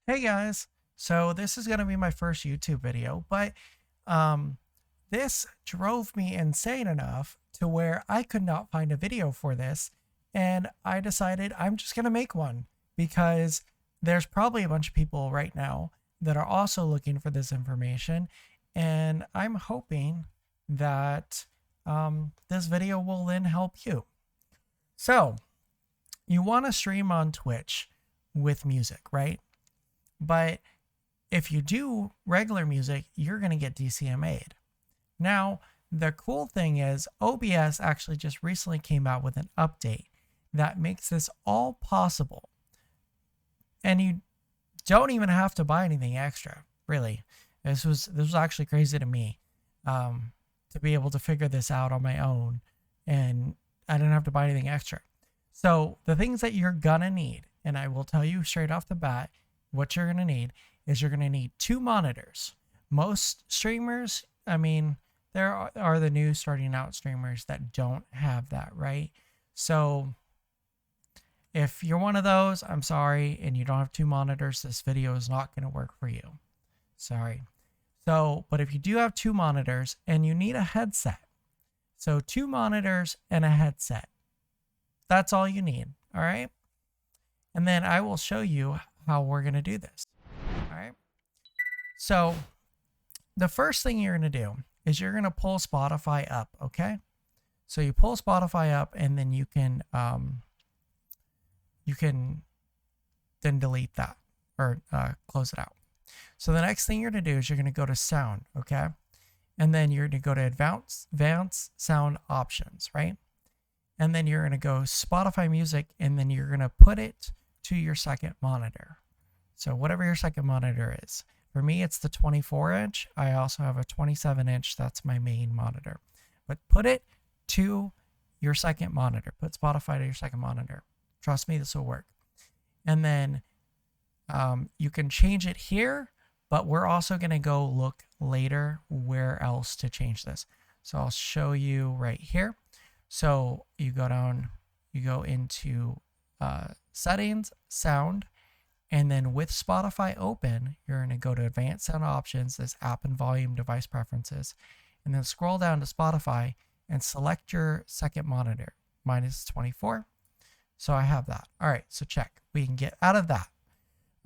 Hey guys, so this is going to be my first YouTube video, but um, this drove me insane enough to where I could not find a video for this, and I decided I'm just going to make one because there's probably a bunch of people right now that are also looking for this information, and I'm hoping that this video will then help you. So, you want to stream on Twitch with music, right? But if you do regular music, you're going to get DCMA'd. Now, the cool thing is OBS actually just recently came out with an update that makes this all possible. And you don't even have to buy anything extra, really. This was actually crazy to me to be able to figure this out on my own, and I didn't have to buy anything extra. So the things that you're gonna need, and I will tell you straight off the bat, what you're going to need is you're going to need 2 monitors. Most streamers, I mean, there are the new starting out streamers that don't have that, right? So if you're one of those, I'm sorry, and you don't have 2 monitors, this video is not going to work for you. Sorry. So, but if you do have 2 monitors and you need a headset, so 2 monitors and a headset, that's all you need, all right? And then I will show you how we're going to do this. All right. So the first thing you're going to do is you're going to pull Spotify up. Okay. So you pull Spotify up and then you can then delete that or close it out. So the next thing you're going to do is you're going to go to sound. Okay. And then you're going to go to advanced sound options, right? And then you're going to go Spotify music, and then you're going to put it to your second monitor. So whatever your second monitor is. For me, it's the 24-inch. I also have a 27-inch. That's my main monitor. But put it to your second monitor. Put Spotify to your second monitor. Trust me, this will work. And then you can change it here, but we're also going to go look later where else to change this. So I'll show you right here. So you go down, you go into settings, sound, and then with Spotify open, you're going to go to advanced sound options, this app and volume device preferences, and then scroll down to Spotify and select your second monitor. Mine is 24. So I have that. All right, so check. We can get out of that.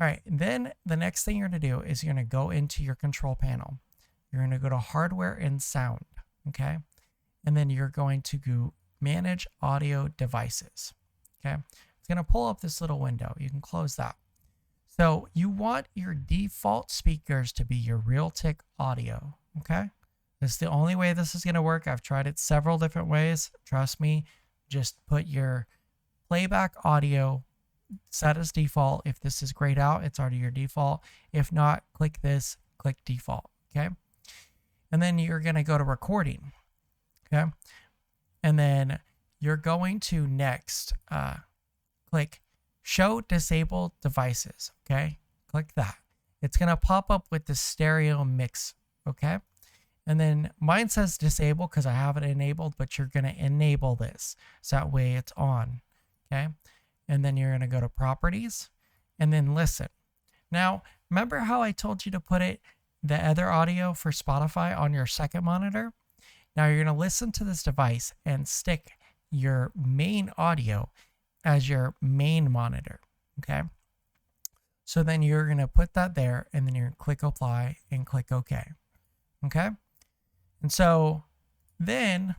All right, then the next thing you're going to do is you're going to go into your control panel. You're going to go to hardware and sound, okay? And then you're going to go manage audio devices, okay? It's going to pull up this little window. You can close that. So you want your default speakers to be your Realtek audio, okay? This is the only way this is going to work. I've tried it several different ways. Trust me, just put your playback audio set as default. If this is grayed out, it's already your default. If not, click this, click default, okay? And then you're going to go to recording, okay? And then you're going to next click show disabled devices, okay? Click that. It's going to pop up with the stereo mix, okay? And then mine says disable because I have it enabled, but you're going to enable this so that way it's on, okay? And then you're going to go to properties and then listen. Now, remember how I told you to put the other audio for Spotify on your second monitor? Now you're going to listen to this device and stick your main audio as your main monitor, okay? So then you're going to put that there, and then you're going to click apply and click OK, okay? And so then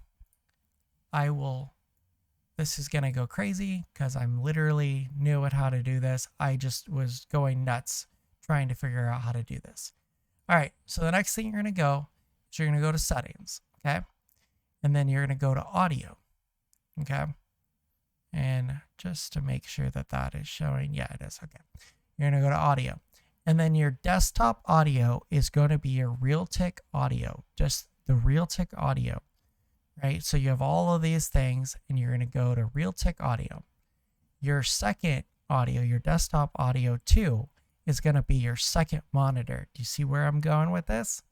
this is going to go crazy because I'm literally new at how to do this. I just was going nuts trying to figure out how to do this. All right, so the next thing you're going to go is you're going to go to settings, okay? And then you're going to go to audio, okay? And just to make sure that that is showing, yeah, it is, okay. You're going to go to audio. And then your desktop audio is going to be your Realtek audio, just the Realtek audio, right? So you have all of these things, and you're going to go to Realtek audio. Your second audio, your desktop audio 2, is going to be your second monitor. Do you see where I'm going with this?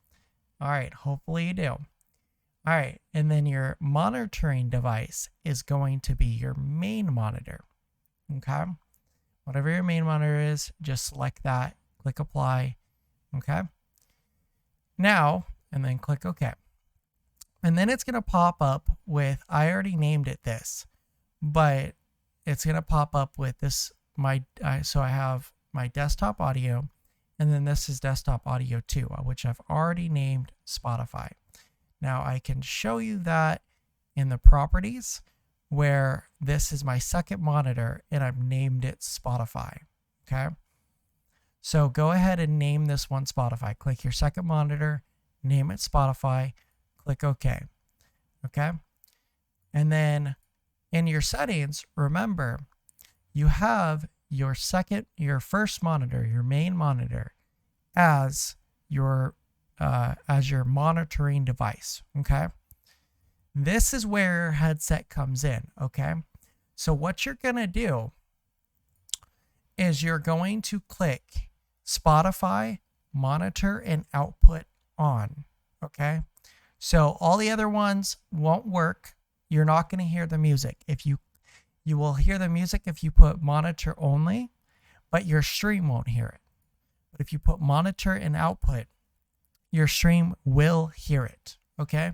All right, hopefully you do. All right, and then your monitoring device is going to be your main monitor, okay? Whatever your main monitor is, just select that, click apply. Okay. Now, and then click OK. And then it's going to pop up with, I already named it this, but it's going to pop up with this, so I have my desktop audio, and then this is desktop audio 2, which I've already named Spotify. Now I can show you that in the properties where this is my second monitor and I've named it Spotify. Okay. So go ahead and name this one Spotify. Click your second monitor, name it Spotify, click OK. Okay. And then in your settings, remember, you have your first monitor, your main monitor, as your monitoring device. Okay. This is where your headset comes in. Okay. So what you're going to do is you're going to click Spotify monitor and output on. Okay. So all the other ones won't work. You're not going to hear the music. You will hear the music if you put monitor only, but your stream won't hear it. But if you put monitor and output, your stream will hear it. Okay.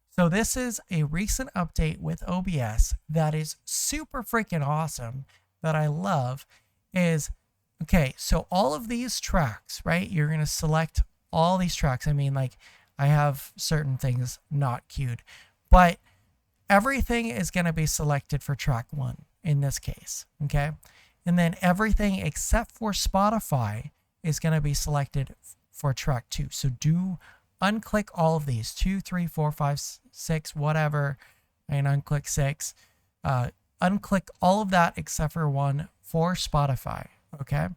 So this is a recent update with OBS that is super freaking awesome, that I love. Okay, so all of these tracks, right? You're going to select all these tracks. I mean, like, I have certain things not queued, but everything is going to be selected for track 1 in this case. Okay. And then everything except for Spotify is going to be selected for track 2. So unclick all of these 2, 3, 4, 5, 6, whatever, and unclick 6. Unclick all of that except for 1 for Spotify. Okay.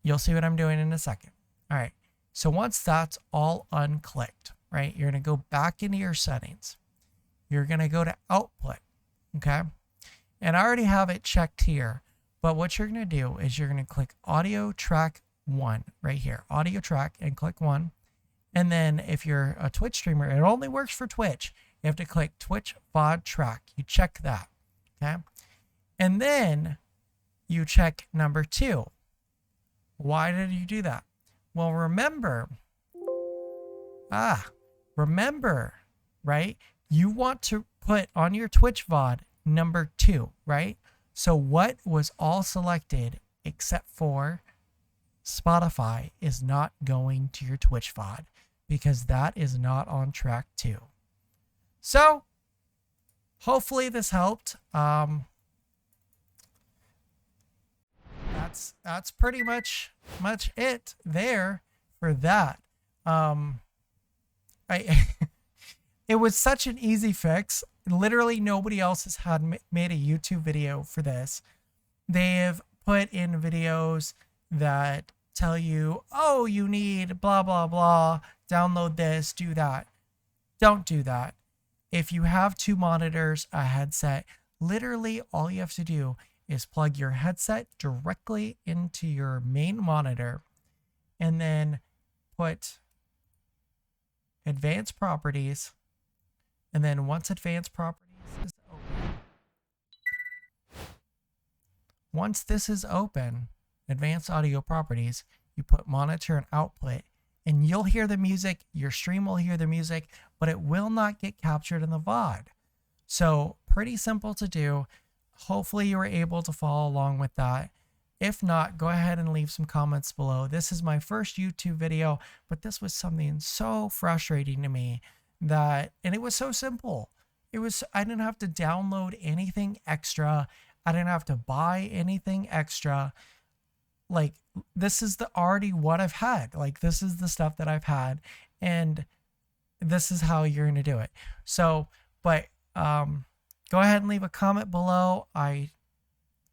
You'll see what I'm doing in a second. All right. So once that's all unclicked, right, you're going to go back into your settings. You're going to go to output. Okay. And I already have it checked here, but what you're going to do is you're going to click audio track 1 right here, audio track, and click 1. And then if you're a Twitch streamer, it only works for Twitch. You have to click Twitch VOD track. You check that. Okay. And then you check number 2. Why did you do that? Well, remember, right? You want to put on your Twitch VOD number 2, right? So what was all selected except for Spotify is not going to your Twitch VOD because that is not on track 2. So hopefully this helped. That's pretty much it there for that. It was such an easy fix. Literally nobody else has made a YouTube video for this. They have put in videos that tell you, oh, you need blah, blah, blah, download this, do that. Don't do that. If you have 2 monitors, a headset, literally all you have to do is plug your headset directly into your main monitor and then put advanced properties. And then once advanced properties is open, once this is open, advanced audio properties, you put monitor and output, and you'll hear the music. Your stream will hear the music, but it will not get captured in the VOD. So pretty simple to do. Hopefully you were able to follow along with that. If not, go ahead and leave some comments below. This is my first YouTube video, but this was something so frustrating to me and it was so simple. I didn't have to download anything extra. I didn't have to buy anything extra. Like, this is already what I've had. Like, this is the stuff that I've had, and this is how you're going to do it. So, but, go ahead and leave a comment below. I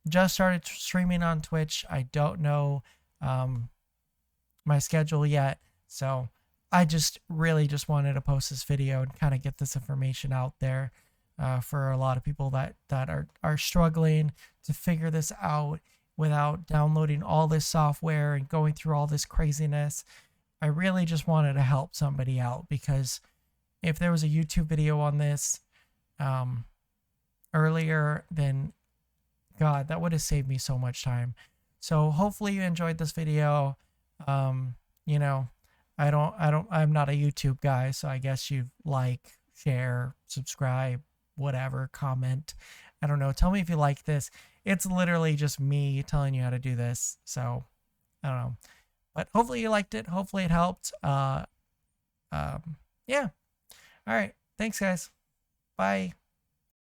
just started streaming on Twitch. I don't know my schedule yet. So I just really just wanted to post this video and kind of get this information out there for a lot of people that are struggling to figure this out without downloading all this software and going through all this craziness. I really just wanted to help somebody out, because if there was a YouTube video on this earlier, then God, that would have saved me so much time. So hopefully you enjoyed this video. You know, I'm not a YouTube guy, so I guess you like, share, subscribe, whatever, comment. I don't know. Tell me if you like this. It's literally just me telling you how to do this. So I don't know. But hopefully you liked it. Hopefully it helped. Yeah. All right. Thanks, guys. Bye.